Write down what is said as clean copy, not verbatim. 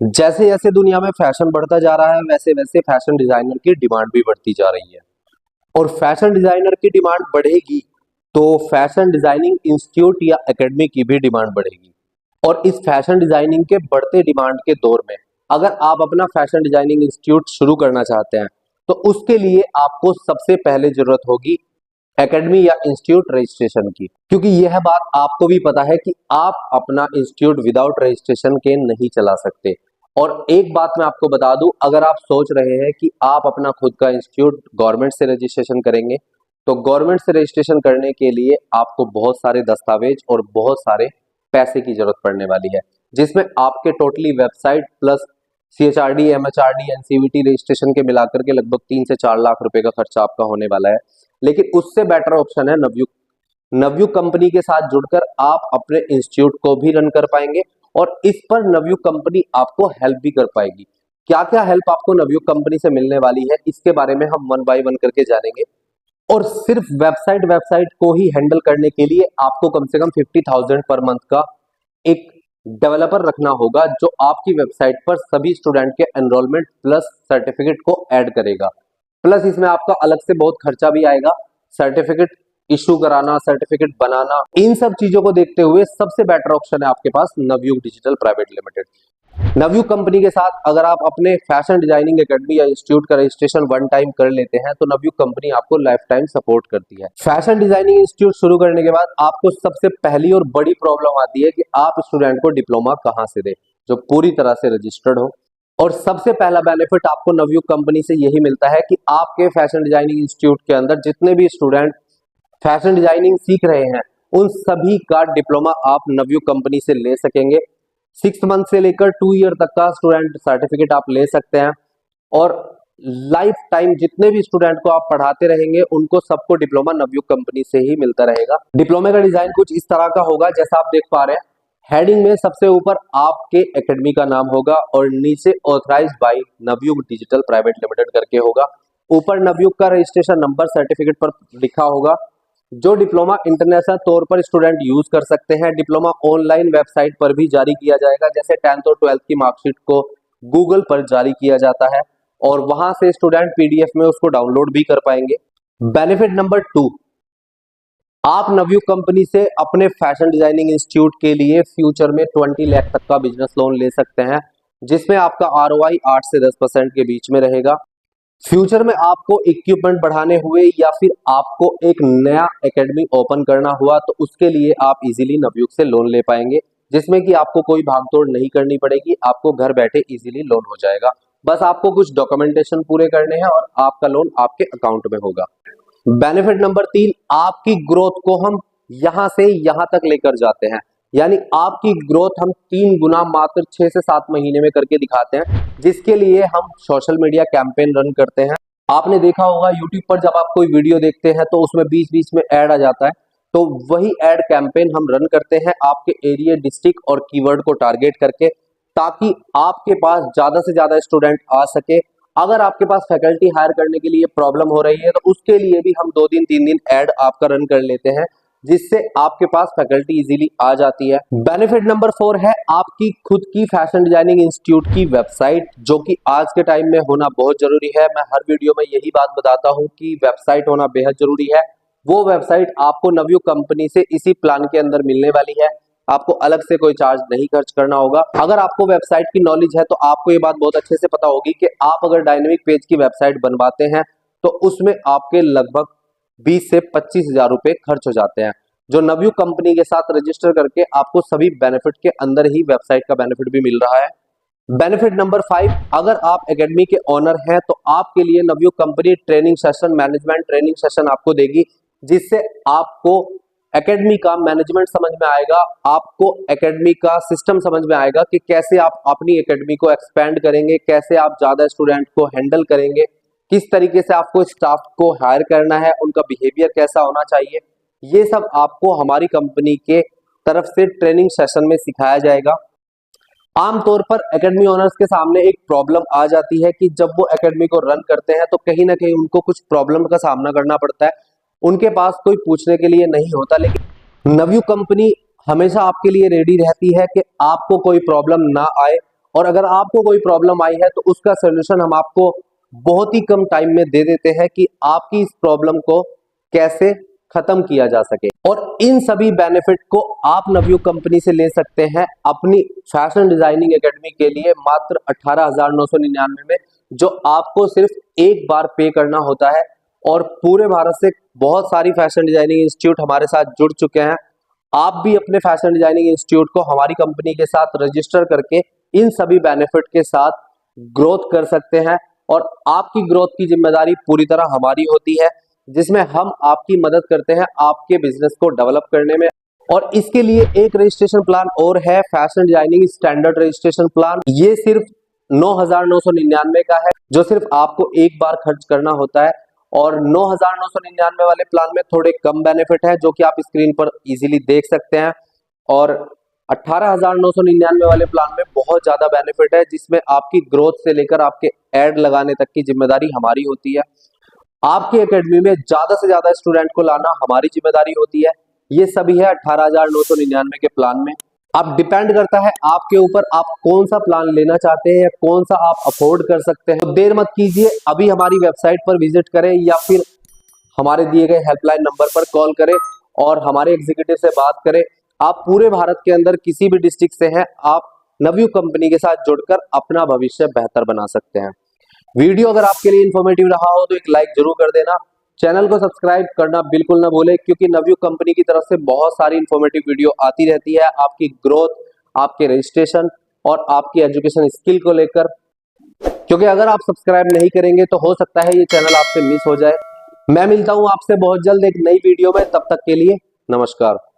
जैसे जैसे दुनिया में फैशन बढ़ता जा रहा है वैसे वैसे फैशन डिजाइनर की डिमांड भी बढ़ती जा रही है। और फैशन डिजाइनर की डिमांड बढ़ेगी तो फैशन डिजाइनिंग इंस्टीट्यूट या एकेडमी की भी डिमांड बढ़ेगी। और इस फैशन डिजाइनिंग के बढ़ते डिमांड के दौर में अगर आप अपना फैशन डिजाइनिंग इंस्टीट्यूट शुरू करना चाहते हैं तो उसके लिए आपको सबसे पहले जरूरत होगी एकेडमी या इंस्टीट्यूट रजिस्ट्रेशन की, क्योंकि यह बात आपको भी पता है कि आप अपना इंस्टीट्यूट विदाउट रजिस्ट्रेशन के नहीं चला सकते। और एक बात मैं आपको बता दूं, अगर आप सोच रहे हैं कि आप अपना खुद का इंस्टीट्यूट गवर्नमेंट से रजिस्ट्रेशन करेंगे तो गवर्नमेंट से रजिस्ट्रेशन करने के लिए आपको बहुत सारे दस्तावेज और बहुत सारे पैसे की जरूरत पड़ने वाली है, जिसमें आपके totally website plus CHRD, MHRD, NCVT registration के मिलाकर के लगभग 3 से 4 लाख रुपए का खर्चा आपका होने वाला है। लेकिन उससे बेटर ऑप्शन है नवयुग। नवयुग कंपनी के साथ जुड़कर आप अपने इंस्टीट्यूट को भी रन कर पाएंगे और इस पर नवयुग कंपनी आपको हेल्प भी कर पाएगी। क्या क्या हेल्प आपको नवयुग कंपनी से मिलने वाली है इसके बारे में हम वन बाय वन करके जानेंगे। और सिर्फ वेबसाइट को ही हैंडल करने के लिए आपको कम से कम 50,000 पर मंथ का एक डेवलपर रखना होगा जो आपकी वेबसाइट पर सभी स्टूडेंट के एनरोलमेंट प्लस सर्टिफिकेट को ऐड करेगा। प्लस इसमें आपका अलग से बहुत खर्चा भी आएगा, सर्टिफिकेट इशू कराना, सर्टिफिकेट बनाना। इन सब चीजों को देखते हुए सबसे बेटर ऑप्शन है आपके पास Navyug digital private limited. Navyug company के साथ अगर आप अपने फैशन डिजाइनिंग एकेडमी या इंस्टीट्यूट का रजिस्ट्रेशन वन टाइम कर लेते हैं तो नवयुग कंपनी आपको लाइफ टाइम सपोर्ट करती है। फैशन डिजाइनिंग इंस्टीट्यूट शुरू करने के बाद आपको सबसे पहली और बड़ी प्रॉब्लम आती है कि आप स्टूडेंट को डिप्लोमा कहां से दें जो पूरी तरह से रजिस्टर्ड हो। और सबसे पहला बेनिफिट आपको नवयुग कंपनी से यही मिलता है कि आपके फैशन डिजाइनिंग इंस्टीट्यूट के अंदर जितने भी स्टूडेंट फैशन डिजाइनिंग सीख रहे हैं उन सभी का डिप्लोमा आप नवयुग कंपनी से ले सकेंगे। 6 मंथ से लेकर 2 ईयर तक का स्टूडेंट सर्टिफिकेट आप ले सकते हैं और लाइफ टाइम जितने भी स्टूडेंट को आप पढ़ाते रहेंगे उनको सबको डिप्लोमा नवयुग कंपनी से ही मिलता रहेगा। डिप्लोमे का डिजाइन कुछ इस तरह का होगा जैसा आप देख पा रहे हैं। हेडिंग में सबसे ऊपर आपके एकेडमी का नाम होगा और नीचे authorised by Navyug digital private limited करके होगा। ऊपर नवयुग का रजिस्ट्रेशन नंबर सर्टिफिकेट पर लिखा होगा। जो डिप्लोमा इंटरनेशनल तौर पर स्टूडेंट यूज कर सकते हैं। डिप्लोमा ऑनलाइन वेबसाइट पर भी जारी किया जाएगा, जैसे 10th और 12th की मार्कशीट को गूगल पर जारी किया जाता है और वहां से स्टूडेंट PDF में उसको डाउनलोड भी कर पाएंगे। बेनिफिट नंबर 2, आप नवयुग कंपनी से अपने फैशन डिजाइनिंग इंस्टीट्यूट के लिए फ्यूचर में 20 लाख तक का बिजनेस लोन ले सकते हैं, जिसमें आपका ROI 8 से 10% के बीच में रहेगा। फ्यूचर में आपको इक्विपमेंट बढ़ाने हुए या फिर आपको एक नया एकेडमी ओपन करना हुआ तो उसके लिए आप इजीली नवयुग से लोन ले पाएंगे, जिसमें कि आपको कोई भागदौड़ नहीं करनी पड़ेगी। आपको घर बैठे इजीली लोन हो जाएगा। बस आपको कुछ डॉक्यूमेंटेशन पूरे करने हैं और आपका लोन आपके अकाउंट में होगा। बेनिफिट नंबर 3, आपकी ग्रोथ को हम यहां से यहां तक लेकर जाते हैं, यानी आपकी ग्रोथ हम 3 गुना मात्र 6 से 7 महीने में करके दिखाते हैं, जिसके लिए हम सोशल मीडिया कैंपेन रन करते हैं। आपने देखा होगा यूट्यूब पर जब आप कोई वीडियो देखते हैं तो उसमें बीच बीच में ऐड आ जाता है, तो वही ऐड कैंपेन हम रन करते हैं आपके एरिया, डिस्ट्रिक्ट और कीवर्ड को टारगेट करके, ताकि आपके पास ज्यादा से ज्यादा स्टूडेंट आ सके। अगर आपके पास फैकल्टी हायर करने के लिए प्रॉब्लम हो रही है तो उसके लिए भी हम 2 दिन 3 दिन ऐड आपका रन कर लेते हैं, जिससे आपके पास फैकल्टी इजीली आ जाती है। बेनिफिट नंबर 4 है आपकी खुद की फैशन डिजाइनिंग इंस्टीट्यूट की वेबसाइट, जो कि आज के टाइम में होना बहुत जरूरी है। मैं हर वीडियो में यही बात बताता हूं कि वेबसाइट होना बेहद जरूरी है। वो वेबसाइट आपको नवयुग कंपनी से इसी प्लान के अंदर मिलने वाली है। आपको अलग से कोई चार्ज नहीं खर्च करना होगा। अगर आपको वेबसाइट की नॉलेज है तो आपको ये बात बहुत अच्छे से पता होगी कि आप अगर डायनेमिक पेज की वेबसाइट बनवाते हैं तो उसमें आपके लगभग 20 से 25 हजार रुपए खर्च हो जाते हैं, जो नवयुग कंपनी के साथ रजिस्टर करके आपको सभी बेनिफिट के अंदर ही वेबसाइट का बेनिफिट भी मिल रहा है। बेनिफिट नंबर 5, अगर आप एकेडमी के ओनर हैं तो आपके लिए Navyug company training session, management training session आपको देगी, जिससे आपको एकेडमी का मैनेजमेंट समझ में आएगा, आपको एकेडमी का सिस्टम समझ में आएगा कि कैसे आप अपनी एकेडमी को एक्सपेंड करेंगे, कैसे आप ज्यादा स्टूडेंट को हैंडल करेंगे, किस तरीके से आपको स्टाफ को हायर करना है, उनका बिहेवियर कैसा होना चाहिए। ये सब आपको हमारी कंपनी के तरफ से ट्रेनिंग सेशन में सिखाया जाएगा। आमतौर पर एकेडमी ओनर्स के सामने एक प्रॉब्लम आ जाती है कि जब वो एकेडमी को रन करते हैं तो कहीं ना कहीं उनको कुछ प्रॉब्लम का सामना करना पड़ता है। उनके पास कोई पूछने के लिए नहीं होता, लेकिन नवयुग कंपनी हमेशा आपके लिए रेडी रहती है कि आपको कोई प्रॉब्लम ना आए और अगर आपको कोई प्रॉब्लम आई है तो उसका सोल्यूशन हम आपको बहुत ही कम टाइम में दे देते हैं कि आपकी इस प्रॉब्लम को कैसे खत्म किया जा सके। और इन सभी बेनिफिट को आप नवयुग कंपनी से ले सकते हैं अपनी फैशन डिजाइनिंग एकेडमी के लिए मात्र 18,999 में, जो आपको सिर्फ एक बार पे करना होता है। और पूरे भारत से बहुत सारी फैशन डिजाइनिंग इंस्टीट्यूट हमारे साथ जुड़ चुके हैं। आप भी अपने फैशन डिजाइनिंग इंस्टीट्यूट को हमारी कंपनी के साथ रजिस्टर करके इन सभी बेनिफिट के साथ ग्रोथ कर सकते हैं। और आपकी ग्रोथ की जिम्मेदारी पूरी तरह हमारी होती है, जिसमें हम आपकी मदद करते हैं आपके बिजनेस को डेवलप करने में। और इसके लिए एक रजिस्ट्रेशन प्लान और है, fashion designing standard registration plan. ये सिर्फ 9,999 का है, जो सिर्फ आपको एक बार खर्च करना होता है। और 9,999 वाले प्लान में थोड़े कम बेनिफिट है, जो कि आप स्क्रीन पर इजीली देख सकते हैं। और 18,999 वाले प्लान में बहुत ज्यादा बेनिफिट है, जिसमें आपकी ग्रोथ से लेकर आपके एड लगाने तक की जिम्मेदारी हमारी होती है। आपकी एकेडमी में ज्यादा से ज्यादा स्टूडेंट को लाना हमारी जिम्मेदारी होती है। ये सभी है 18,999 के प्लान में। अब डिपेंड करता है आपके ऊपर, आप कौन सा प्लान लेना चाहते हैं या कौन सा आप अफोर्ड कर सकते हैं। तो देर मत कीजिए, अभी हमारी वेबसाइट पर विजिट करें या फिर हमारे दिए गए हेल्पलाइन नंबर पर कॉल करें और हमारे एग्जीक्यूटिव से बात करें। आप पूरे भारत के अंदर किसी भी डिस्ट्रिक्ट से हैं, आप नवयुग कंपनी के साथ जुड़कर अपना भविष्य बेहतर बना सकते हैं। वीडियो अगर आपके लिए इंफॉर्मेटिव रहा हो तो एक लाइक जरूर कर देना। चैनल को सब्सक्राइब करना बिल्कुल ना भूलें, क्योंकि नवयुग कंपनी की तरफ से बहुत सारी इंफॉर्मेटिव वीडियो आती रहती है आपकी ग्रोथ, आपके रजिस्ट्रेशन और आपकी एजुकेशन स्किल को लेकर। क्योंकि अगर आप सब्सक्राइब नहीं करेंगे तो हो सकता है ये चैनल आपसे मिस हो जाए। मैं मिलता हूं आपसे बहुत जल्द एक नई वीडियो में, तब तक के लिए नमस्कार।